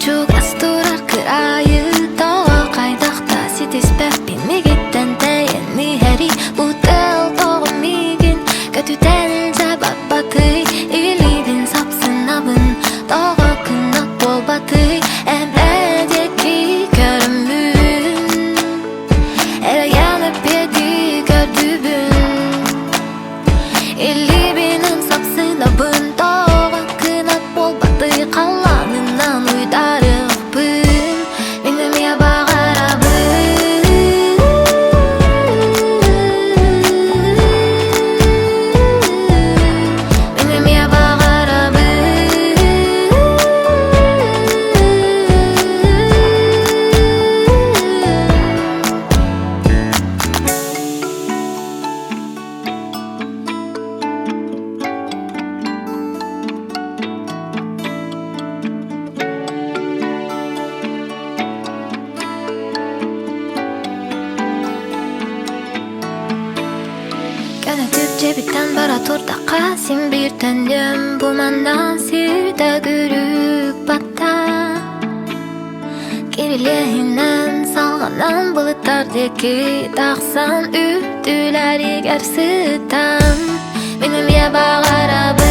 Çok asturar kırayı Doğa kaydakta sitis pepin Migitten teyeni heri Utel doğum migin Kötüten cebap batı İlibin sapsın abın Doğa kınak bol batı Emredeki körümün Ele yanıp yedi gördübün İlibinin sapsın abın Doğa kınak bol batı Kalanından uydarıp bün Benim ya bağarabın Benim ya bağarabın Gene Türkçe biten bara turda Qasim bir tönlüm Bu mandan sirde gürük batta Kiriliğinden salganan bulutlardaki Dağsan ürdüler eğer sıtan Benim ya bağarabın